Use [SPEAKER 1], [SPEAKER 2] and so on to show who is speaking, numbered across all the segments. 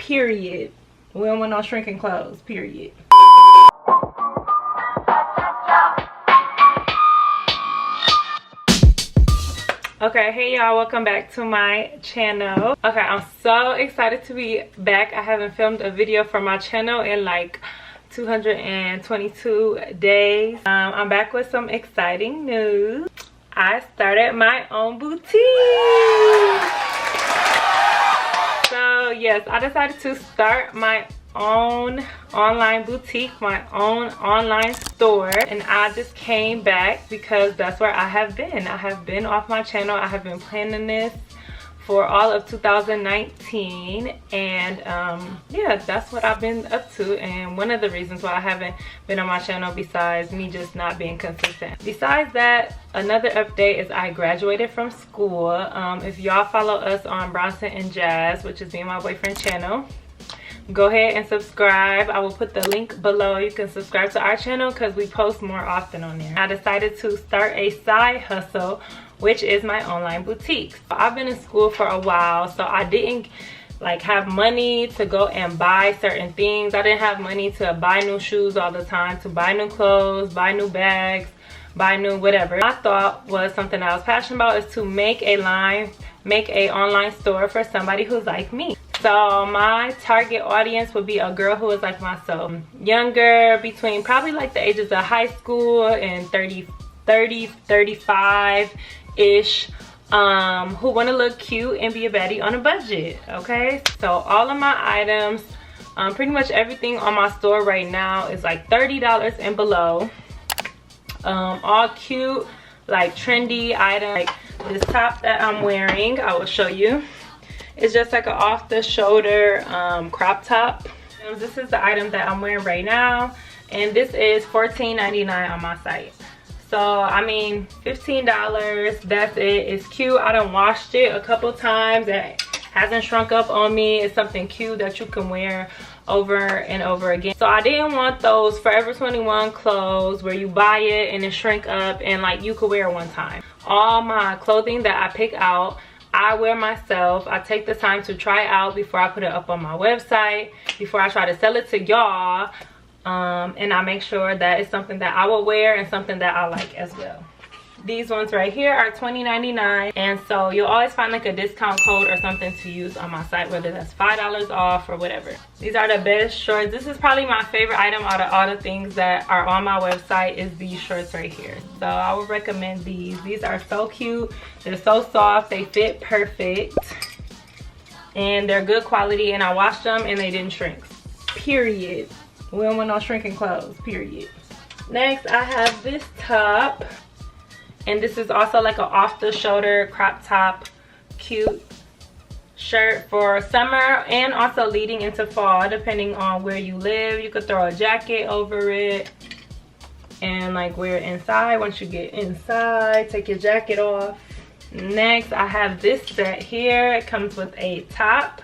[SPEAKER 1] period. We don't want no shrinking clothes, period. Okay, hey y'all, welcome back to my channel. Okay, I'm so excited to be back. I haven't filmed a video for my channel in like 222 days. I'm back with some exciting news. I started my own boutique. So yes, I decided to start my own online boutique, my own online store, and I just came back because that's where I have been. I have been off my channel. I have been planning this for all of 2019, and yeah, that's what I've been up to, and one of the reasons why I haven't been on my channel besides me just not being consistent. Besides that, another update is I graduated from school. If y'all follow us on Bronson and Jazz, which is me and my boyfriend channel, go ahead and subscribe. I will put the link below. You can subscribe to our channel because we post more often on there. I decided to start a side hustle, which is my online boutique. I've been in school for a while, so I didn't like have money to go and buy certain things. I didn't have money to buy new shoes all the time, to buy new clothes, buy new bags, buy new whatever. My thought was something I was passionate about is to make a online store for somebody who's like me. So my target audience would be a girl who is like myself, younger, between probably like the ages of high school and 30, 35-ish, who want to look cute and be a baddie on a budget. Okay, so all of my items, pretty much everything on my store right now is like $30 and below. All cute, like trendy items. Like this top that I'm wearing, I will show you. It's just like an off-the-shoulder crop top. This is the item that I'm wearing right now, and this is $14.99 on my site. So I mean, $15, that's it. It's cute. I done washed it a couple times. It hasn't shrunk up on me. It's something cute that you can wear over and over again. So I didn't want those Forever 21 clothes where you buy it and it shrink up and like you could wear it one time. All my clothing that I pick out, I wear myself. I take the time to try out before I put it up on my website, before I try to sell it to y'all, and I make sure that it's something that I will wear and something that I like as well. These ones right here are $20.99, and so you'll always find like a discount code or something to use on my site, whether that's $5 off or whatever. These are the best shorts. This is probably my favorite item out of all the things that are on my website is these shorts right here. So I would recommend these. These are so cute. They're so soft. They fit perfect. And they're good quality, and I washed them and they didn't shrink. Period. We don't want no shrinking clothes. Period. Next, I have this top. And this is also like an off-the-shoulder crop top, cute shirt for summer and also leading into fall, depending on where you live. You could throw a jacket over it and like wear it inside. Once you get inside, take your jacket off. Next, I have this set here. It comes with a top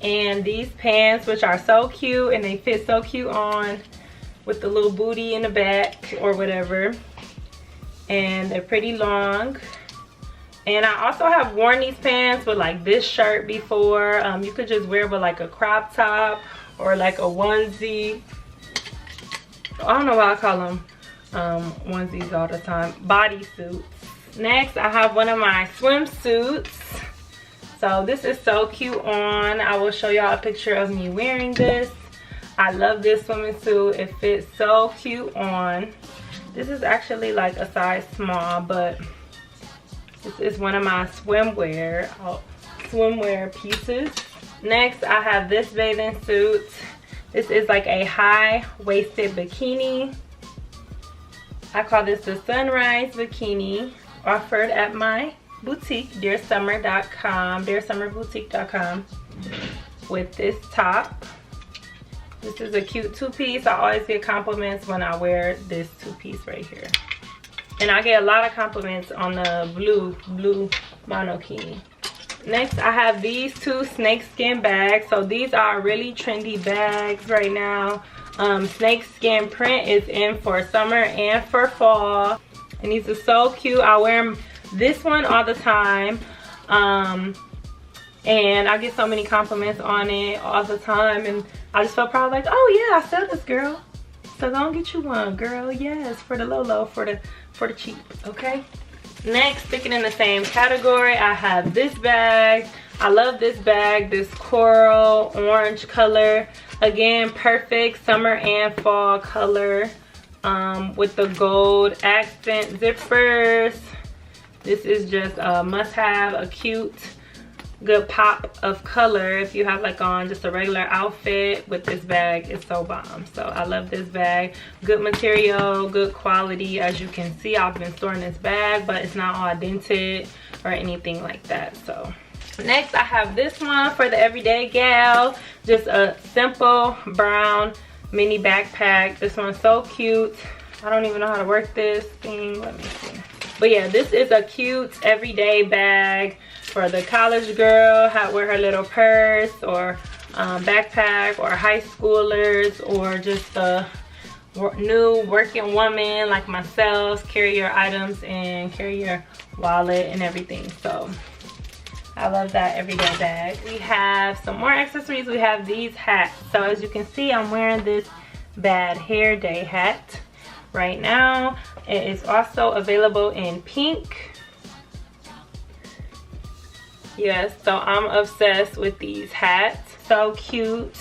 [SPEAKER 1] and these pants, which are so cute and they fit so cute on, with the little booty in the back or whatever, and they're pretty long. And I also have worn these pants with like this shirt before. You could just wear with like a crop top or like a onesie. I don't know why I call them onesies all the time. Bodysuits. Next, I have one of my swimsuits. So this is so cute on. I will show y'all a picture of me wearing this. I love this swimming suit. It fits so cute on. This is actually like a size small, but this is one of my swimwear pieces. Next, I have this bathing suit. This is like a high-waisted bikini. I call this the Sunrise Bikini, offered at my boutique, dearsummer.com, with this top. This is a cute two-piece. I always get compliments when I wear this two-piece right here. And I get a lot of compliments on the blue monokini. Next, I have these two snakeskin bags. So these are really trendy bags right now. Snakeskin print is in for summer and for fall. And these are so cute. I wear this one all the time. and I get so many compliments on it all the time, and I just felt proud, like, oh yeah, I sell this, girl. So go and get you one, girl. Yes, for the low, for the cheap, okay? Next, sticking in the same category, I have this bag. I love this bag, this coral orange color. Again, perfect summer and fall color, with the gold accent zippers. This is just a must-have, a cute, good pop of color if you have like on just a regular outfit. With this bag, it's so bomb. So I love this bag. Good material, good quality. As you can see, I've been storing this bag, but it's not all dented or anything like that. So next, I have this one for the everyday gal. Just a simple brown mini backpack. This one's so cute. I don't even know how to work this thing. Let me see. But yeah, this is a cute everyday bag for the college girl. Wear her little purse or backpack, or high schoolers, or just a new working woman like myself. Carry your items and carry your wallet and everything. So I love that everyday bag. We have some more accessories. We have these hats. So as you can see, I'm wearing this bad hair day hat right now. It is also available in pink. Yes, so I'm obsessed with these hats. So cute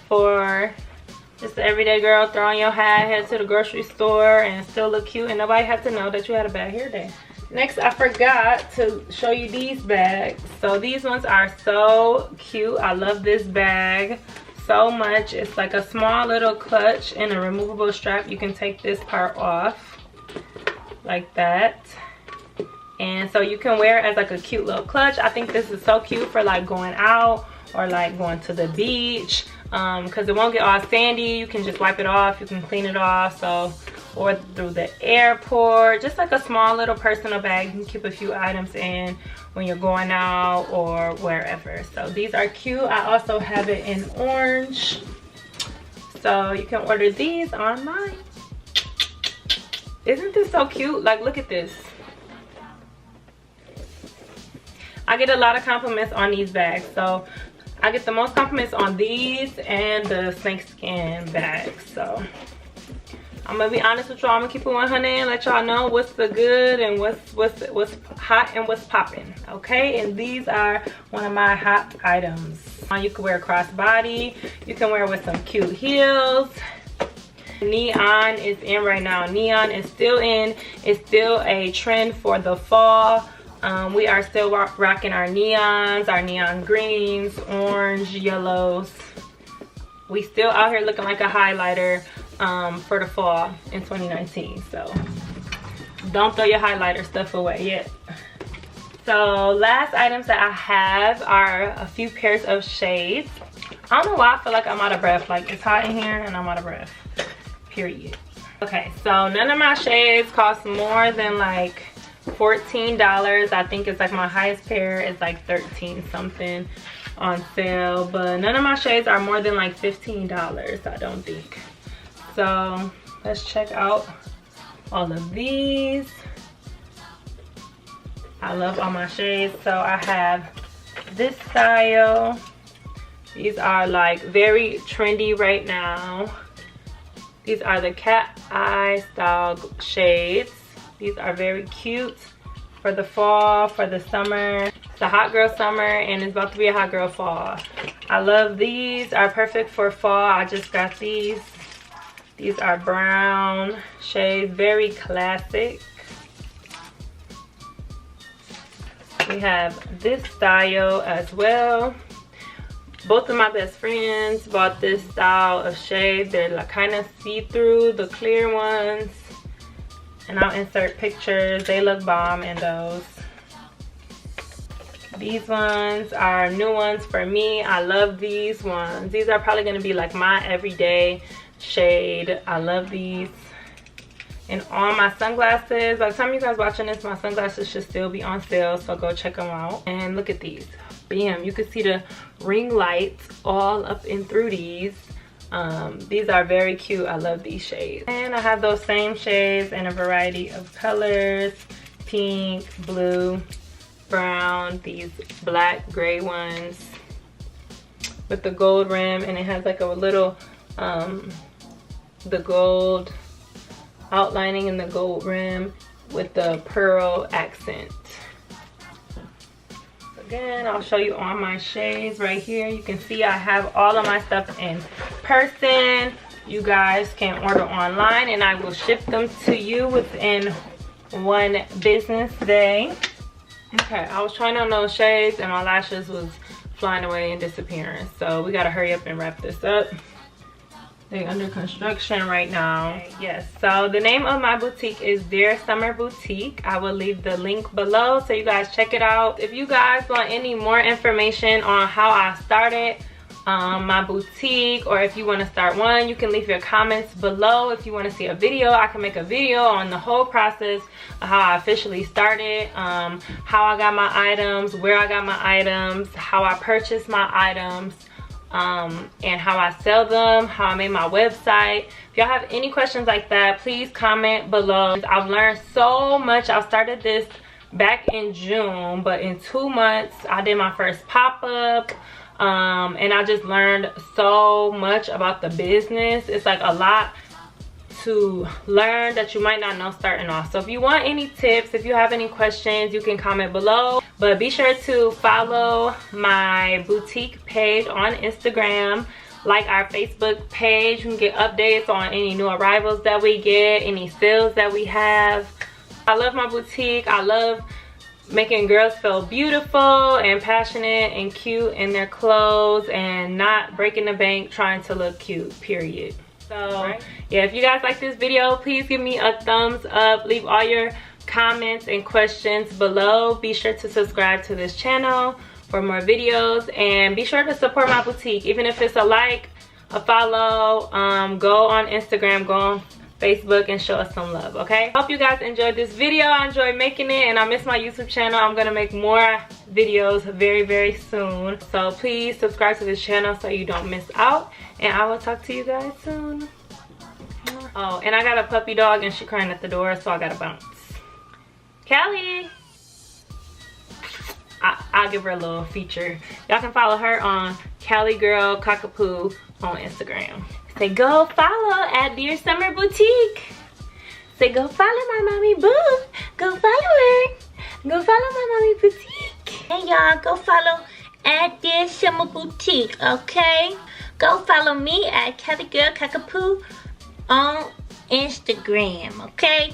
[SPEAKER 1] for just the everyday girl. Throw on your hat, head to the grocery store, and still look cute, and nobody has to know that you had a bad hair day. Next, I forgot to show you these bags. So these ones are so cute. I love this bag so much. It's like a small little clutch and a removable strap. You can take this part off like that, and so you can wear it as like a cute little clutch. I think this is so cute for like going out or like going to the beach, because it won't get all sandy. You can just wipe it off, you can clean it off. So, or through the airport, just like a small little personal bag. You can keep a few items in when you're going out or wherever. So these are cute. I also have it in orange, so you can order these online. Isn't this so cute? Like, look at this. I get a lot of compliments on these bags. So I get the most compliments on these and the snakeskin bags. So I'm gonna be honest with y'all. I'm gonna keep it 100 and let y'all know what's the good and what's hot and what's popping. Okay, and these are one of my hot items. You can wear crossbody. You can wear with some cute heels. Neon is in right now. Neon is still in. It's still a trend for the fall. We are still rocking our neons, our neon greens, orange, yellows. We still out here looking like a highlighter for the fall in 2019. So don't throw your highlighter stuff away yet. So last items that I have are a few pairs of shades. I don't know why I feel like I'm out of breath. Like, it's hot in here and I'm out of breath. Period. Okay, so none of my shades cost more than like $14. I think it's like my highest pair is like 13 something on sale, but none of my shades are more than like $15, I don't think. So let's check out all of these. I love all my shades. So I have this style. These are like very trendy right now. These are the cat eye style shades. These are very cute for the fall, for the summer. It's a hot girl summer and it's about to be a hot girl fall. I love these. Are perfect for fall. I just got these. These are brown shades, very classic. We have this style as well. Both of my best friends bought this style of shade. They're like kind of see-through, the clear ones. And I'll insert pictures. They look bomb in those. These ones are new ones for me. I love these ones. These are probably going to be like my everyday shade. I love these. And all my sunglasses. By the time you guys watching this, my sunglasses should still be on sale. So go check them out. And look at these. Bam, you can see the ring lights all up and through these. These are very cute. I love these shades. And I have those same shades in a variety of colors. Pink, blue, brown, these black gray ones with the gold rim, and it has like a little the gold outlining in the gold rim with the pearl accent. Again, I'll show you all my shades right here. You can see I have all of my stuff in person. You guys can order online and I will ship them to you within 1 business day. Okay, I was trying on those shades and my lashes was flying away and disappearing, so we gotta hurry up and wrap this up. They're under construction right now. Okay, yes, so the name of my boutique is Dear Summer Boutique. I will leave the link below so you guys check it out. If you guys want any more information on how I started my boutique, or if you want to start one, you can leave your comments below. If you want to see a video, I can make a video on the whole process of how I officially started, how I got my items, where I got my items, how I purchased my items, and how I sell them, how I made my website. If y'all have any questions like that, please comment below. I've learned so much. I started this back in June, but in 2 months I did my first pop-up, and I just learned so much about the business. It's like a lot to learn that you might not know starting off. So if you want any tips, if you have any questions, you can comment below. But be sure to follow my boutique page on Instagram, like our Facebook page. You can get updates on any new arrivals that we get, any sales that we have. I love my boutique. I love making girls feel beautiful and passionate and cute in their clothes and not breaking the bank trying to look cute, period. So yeah, if you guys like this video, please give me a thumbs up. Leave all your comments and questions below. Be sure to subscribe to this channel for more videos, and be sure to support my boutique, even if it's a like, a follow. Go on Instagram, go on Facebook, and show us some love, okay? Hope you guys enjoyed this video. I enjoyed making it, and I miss my YouTube channel. I'm gonna make more videos very, very soon. So please subscribe to this channel so you don't miss out, and I will talk to you guys soon. Oh, and I got a puppy dog and she crying at the door, so I gotta bounce. Callie! I'll give her a little feature. Y'all can follow her on Callie Girl Cockapoo on Instagram. Say go follow at Dear Summer Boutique. Say go follow my mommy boo. Go follow her. Go follow my mommy boutique. Hey y'all, go follow at Dear Summer Boutique, okay? Go follow me at Callie Girl Cockapoo on Instagram, okay?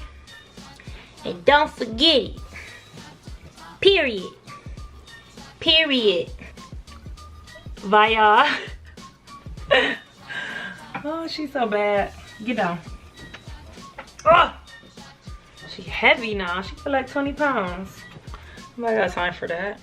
[SPEAKER 1] And don't forget it. Period. Period. Bye y'all. Oh, she's so bad. Get down. Oh, she's heavy now. She feel like 20 pounds. Nobody got time for that.